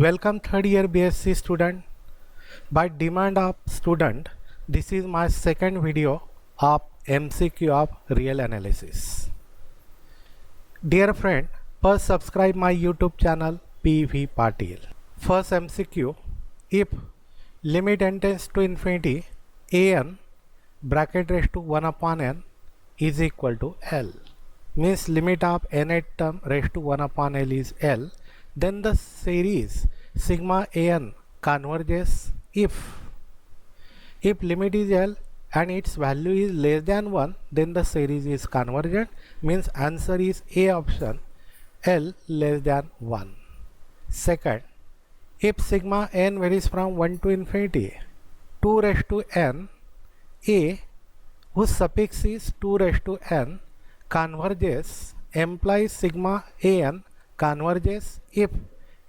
Welcome third year BSc student. By demand of student, this is my second video of MCQ of real analysis. Dear friend, first subscribe my YouTube channel PV Patil. First MCQ, if limit n tends to infinity an bracket raised to 1 upon n is equal to L, means limit of nth term raised to 1 upon L is L, then the series sigma an converges if limit is L and its value is less than 1, then the series is convergent, means answer is A option, L less than 1. Second, if sigma n varies from 1 to infinity 2 raised to n, A whose suffix is 2 raised to n converges implies sigma an converges if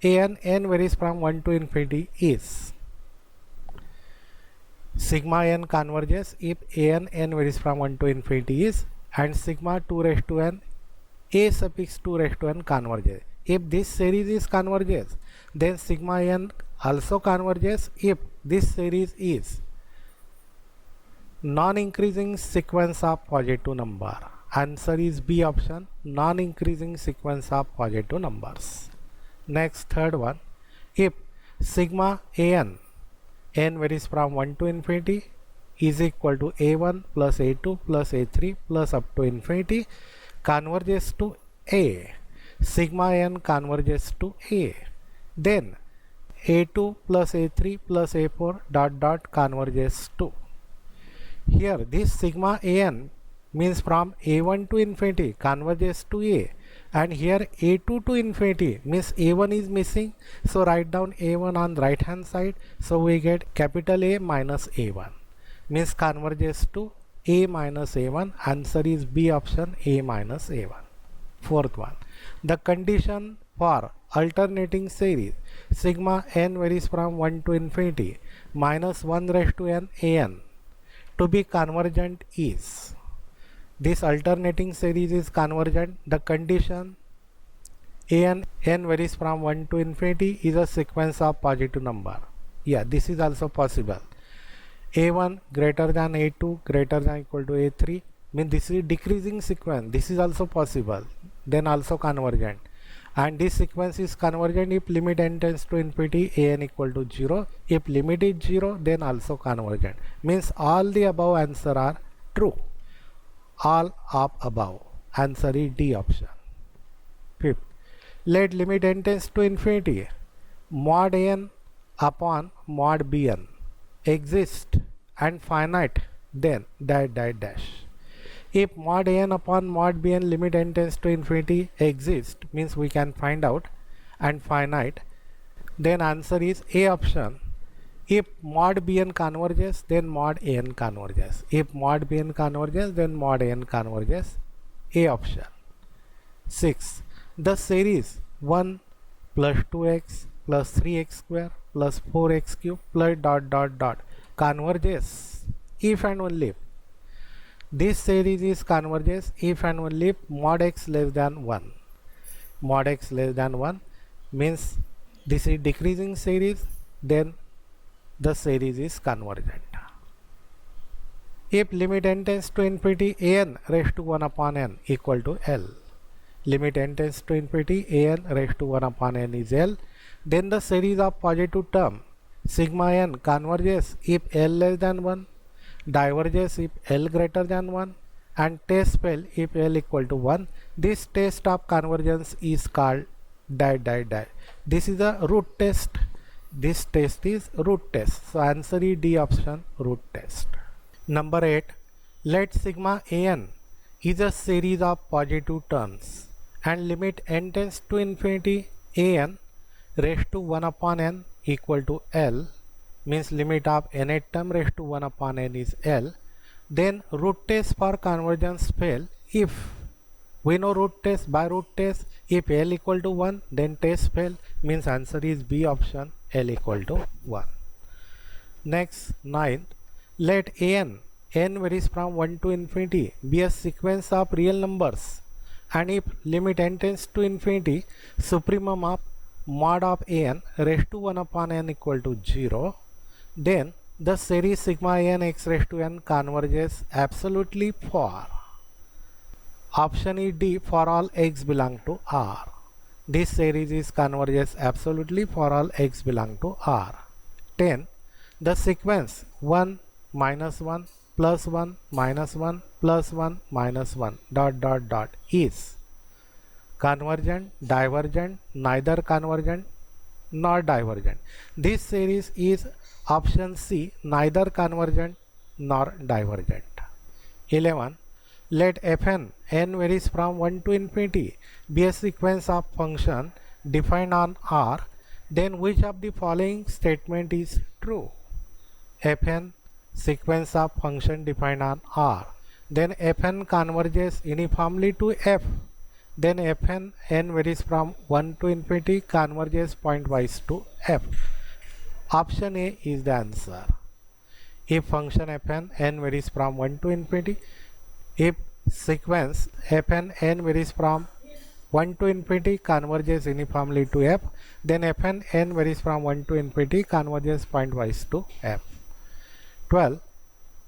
n varies from 1 to infinity is. Sigma n converges if n varies from 1 to infinity is, and sigma 2 raised to n a suffix 2 raised to n converges. If this series is converges, then sigma n also converges if this series is non-increasing sequence of positive number. Answer is B option, non-increasing sequence of positive numbers. Next, third one, if sigma n varies from 1 to infinity is equal to a1 plus a2 plus a3 plus up to infinity converges to A, sigma n converges to A, then a2 plus a3 plus a4 dot converges to. Here this sigma an means from a1 to infinity converges to A, and here a2 to infinity means a1 is missing, so write down a1 on right hand side, so we get capital A minus a1 means converges to A minus a1. Answer is B option, A minus a1. Fourth one, the condition for alternating series sigma n varies from 1 to infinity minus 1 raised to n an to be convergent is. This alternating series is convergent. The condition n varies from 1 to infinity is a sequence of positive number. Yeah, this is also possible. a1 greater than a2 greater than equal to a3 means this is decreasing sequence. This is also possible, then also convergent. And this sequence is convergent if limit n tends to infinity an equal to 0. If limit is 0, then also convergent. Means all the above answer are true. All of above. Answer is D option. Fifth, let limit n tends to infinity mod n upon mod bn exist and finite, then dash. If mod n upon mod bn limit n tends to infinity exist means we can find out, and finite, then answer is A option. If mod bn converges, then mod an converges. If mod bn converges, then mod n converges. A option. 6. The series 1 plus 2x plus 3x square plus 4x cube plus dot converges if and only if. This series is converges if and only if mod x less than 1. Mod x less than 1 means this is decreasing series, then the series is convergent. If limit n tends to infinity an raised to 1 upon n equal to L, limit n tends to infinity an raised to 1 upon n is L, then the series of positive term sigma n converges if L less than 1, diverges if L greater than 1, and test fail if L equal to 1. This test of convergence is called dash. This is a root test. This test is root test. So answer is D option, root test. Number 8, let sigma an is a series of positive terms and limit n tends to infinity an raised to 1 upon n equal to L, means limit of nth term raised to 1 upon n is L, then root test for convergence fail if we know root test by root test. If L equal to 1, then test fail, means answer is B option, L equal to 1. Next, 9th, let n varies from 1 to infinity be a sequence of real numbers, and if limit n tends to infinity supremum of mod of an raised to 1 upon n equal to 0, then the series sigma an x raised to n converges absolutely for option E D for all x belong to R. This series is converges absolutely for all x belong to R. 10. The sequence 1 minus 1 plus 1 minus 1 plus 1 minus 1 dot is convergent, divergent, neither convergent nor divergent. This series is option C, neither convergent nor divergent. 11. Let fn n varies from 1 to infinity be a sequence of function defined on R, then which of the following statement is true? Fn sequence of function defined on R, then fn converges uniformly to f, then fn n varies from 1 to infinity converges pointwise to f. Option A is the answer. If function fn n varies from 1 to infinity, if sequence fn n varies from 1 to infinity converges uniformly to f, then fn n varies from 1 to infinity converges pointwise to f. 12.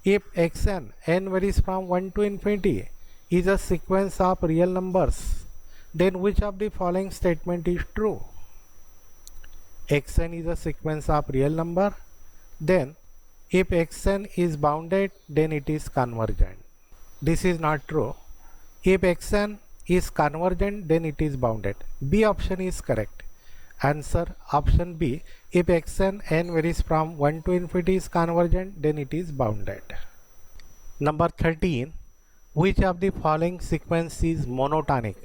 If xn n varies from 1 to infinity is a sequence of real numbers, then which of the following statement is true? Xn is a sequence of real number, then if xn is bounded, then it is convergent. This is not true. If xn is convergent, then it is bounded. B option is correct. Answer option B. If xn n varies from 1 to infinity is convergent, then it is bounded. Number 13. Which of the following sequence is monotonic?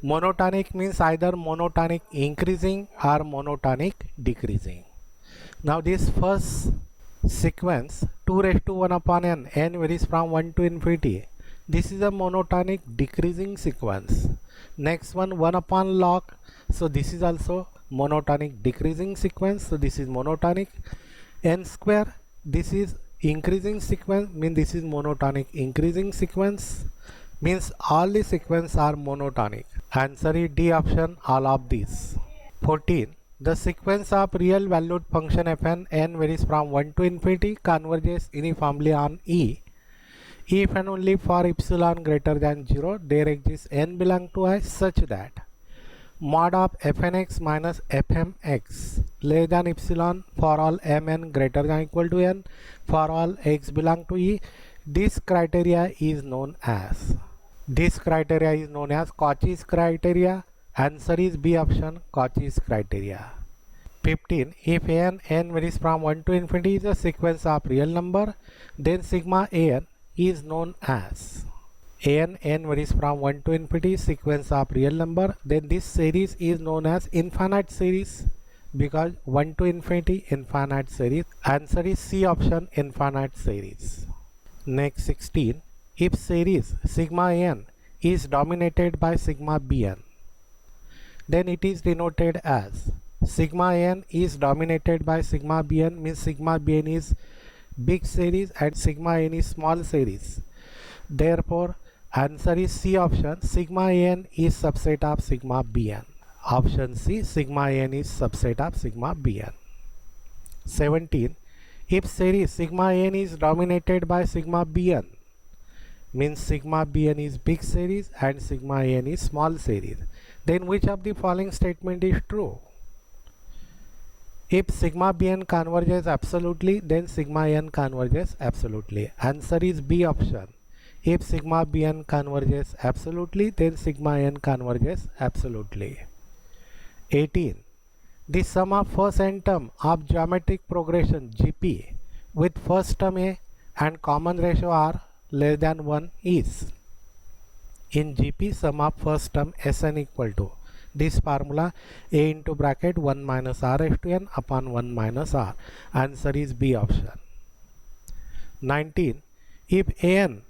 Monotonic means either monotonic increasing or monotonic decreasing. Now this first sequence 2 raised to 1 upon n, n varies from 1 to infinity. This is a monotonic decreasing sequence. Next one 1 upon log, so this is also monotonic decreasing sequence, so this is monotonic. N square, this is increasing sequence, means this is monotonic increasing sequence, means all the sequence are monotonic. Answer is D option, all of these. 14. The sequence of real valued function fn n varies from 1 to infinity converges uniformly on E if and only for epsilon greater than 0 there exists n belong to I such that mod of fnx minus fmx less than epsilon for all mn greater than equal to n for all x belong to E. This criteria is known as Cauchy's criteria. Answer is B option, Cauchy's criteria. 15. If an n varies from 1 to infinity is a sequence of real number, then sigma an is known as an n varies from 1 to infinity sequence of real number, then this series is known as infinite series because 1 to infinity infinite series. Answer is C option, infinite series. Next 16. If series sigma n is dominated by sigma bn, then it is denoted as sigma n is dominated by sigma bn, means sigma bn is big series and sigma n is small series. Therefore answer is C option, sigma n is subset of sigma bn. Option C, sigma n is subset of sigma bn. 17. If series sigma n is dominated by sigma bn, means sigma bn is big series and sigma n is small series, then which of the following statement is true? If sigma bn converges absolutely, then sigma n converges absolutely. Answer is B option. If sigma bn converges absolutely, then sigma n converges absolutely. 18. The sum of first n term of geometric progression GP with first term A and common ratio R less than 1 is. In GP, sum of first term Sn equal to this formula A into bracket 1 minus R raised to n upon 1 minus R. Answer is B option. 19. If n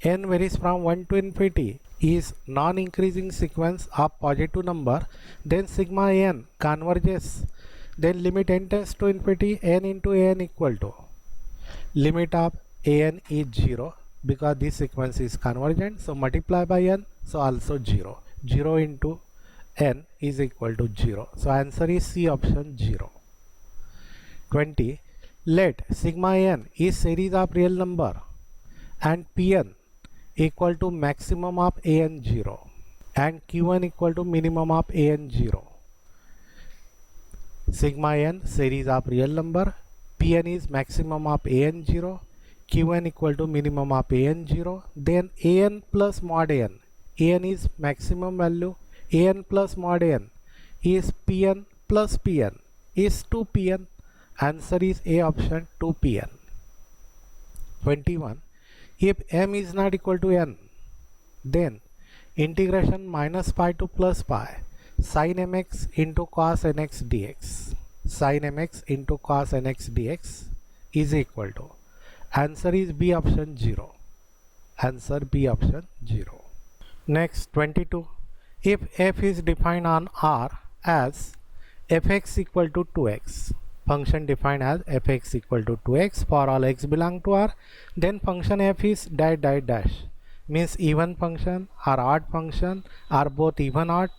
varies from 1 to infinity is non-increasing sequence of positive number, then sigma n converges, then limit n tends to infinity n into an equal to limit of an is 0 because this sequence is convergent, so multiply by n, so also 0 into n is equal to 0. So answer is C option 0. 20. Let sigma n is series of real number and Pn equal to maximum of an 0 and Qn equal to minimum of an 0. Sigma n series of real number, Pn is maximum of an 0, Qn equal to minimum of an 0, then an plus mod an is maximum value, an plus mod n is Pn plus Pn is 2Pn. Answer is A option 2Pn. 21. If m is not equal to n, then integration minus pi to plus pi sin mx into cos nx dx, sin mx into cos nx dx is equal to, answer is B option 0. Answer B option 0. Next 22. If f is defined on R as fx equal to 2x, function defined as fx equal to 2x for all x belong to R, then function f is dash dash dash, means even function or odd function or both even odd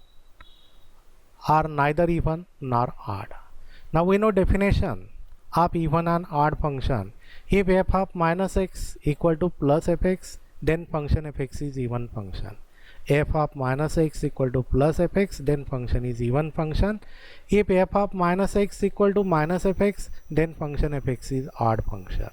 or neither even nor odd. Now we know definition of even and odd function. If f of minus x equal to plus fx, then function fx is even function. F of minus x equal to plus fx, then function is even function. If f of minus x equal to minus fx, then function fx is odd function.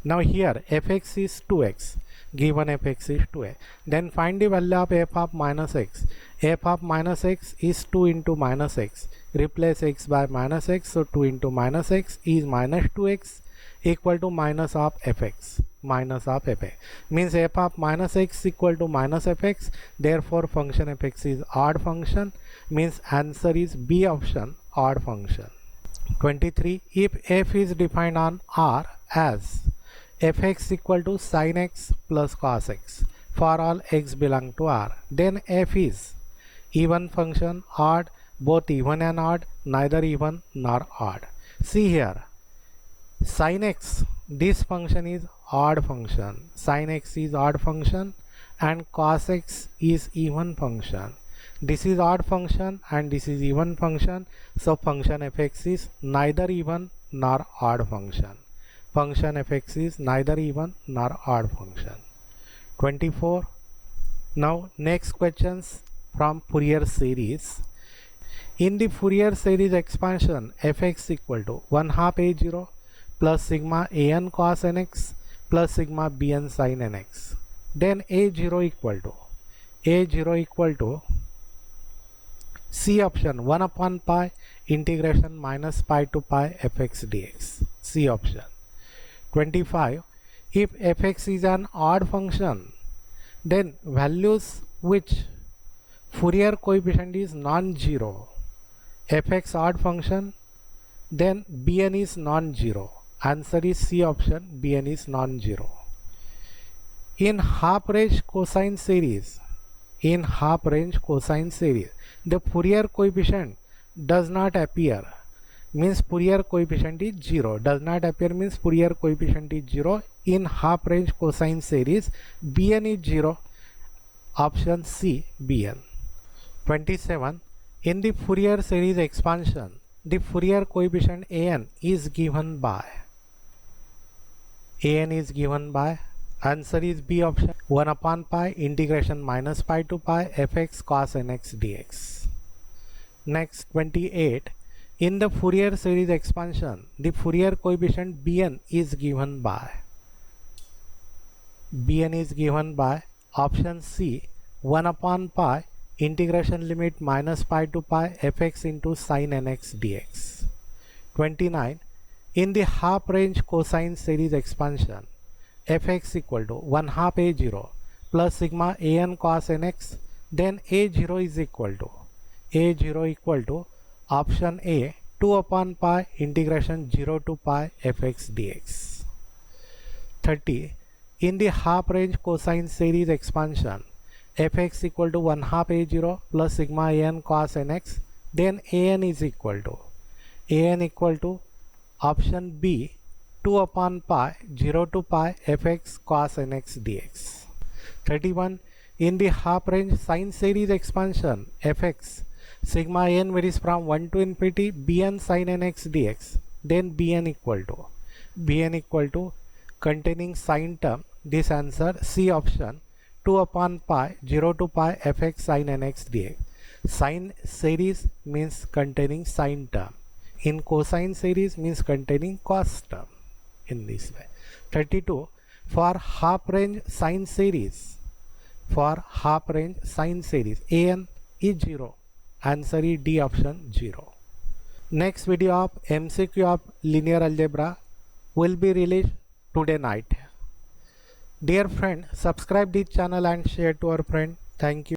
Now here fx is 2x, given fx is 2a. Then find the value of f of minus x. F of minus x is 2 into minus x. Replace x by minus x, so 2 into minus x is minus 2x equal to minus of fx, minus of fa, means f of minus x equal to minus fx, therefore function fx is odd function, means answer is B option, odd function. 23. If f is defined on R as fx equal to sin x plus cos x for all x belong to R, then f is even function, odd, both even and odd, neither even nor odd. See here, sin x, this function is odd function, sin x is odd function and cos x is even function. This is odd function and this is even function, so function fx is neither even nor odd function. Function fx is neither even nor odd function. 24. Now next questions from Fourier series. In the Fourier series expansion, fx equal to 1/2 a0 plus sigma an cos nx plus sigma bn sin nx, then a0 equal to C option 1 upon pi integration minus pi to pi fx dx, C option. 25. If fx is an odd function, then values which Fourier coefficient is non-zero, fx odd function, then bn is non-zero. Answer is C option, bn is non-zero. In half range cosine series, the Fourier coefficient does not appear, means Fourier coefficient is 0. Does not appear means Fourier coefficient is 0. In half range cosine series, bn is 0. Option C, bn. 27. In the Fourier series expansion, the Fourier coefficient an is given by, answer is B option, 1 upon pi integration minus pi to pi fx cos nx dx. Next 28. In the Fourier series expansion, the Fourier coefficient bn is given by, option C, 1 upon pi integration limit minus pi to pi fx into sin nx dx. 29. In the half range cosine series expansion, fx equal to 1/2 a0 plus sigma an cos nx, then a0 equal to option A, 2 upon pi integration 0 to pi fx dx. 30. In the half range cosine series expansion, fx equal to 1/2 a0 plus sigma an cos nx, then an equal to option B, 2 upon pi 0 to pi fx cos nx dx. 31. In the half range sine series expansion, fx sigma n varies from 1 to infinity bn sin nx dx, then bn equal to containing sine term, this answer C option 2 upon pi 0 to pi fx sin nx dx. Sine series means containing sine term. In cosine series means containing cos term. In this way. 32. For half range sine series, an is 0. Answer is D option 0. Next video of MCQ of linear algebra will be released today night. Dear friend, subscribe this channel and share to our friend. Thank you.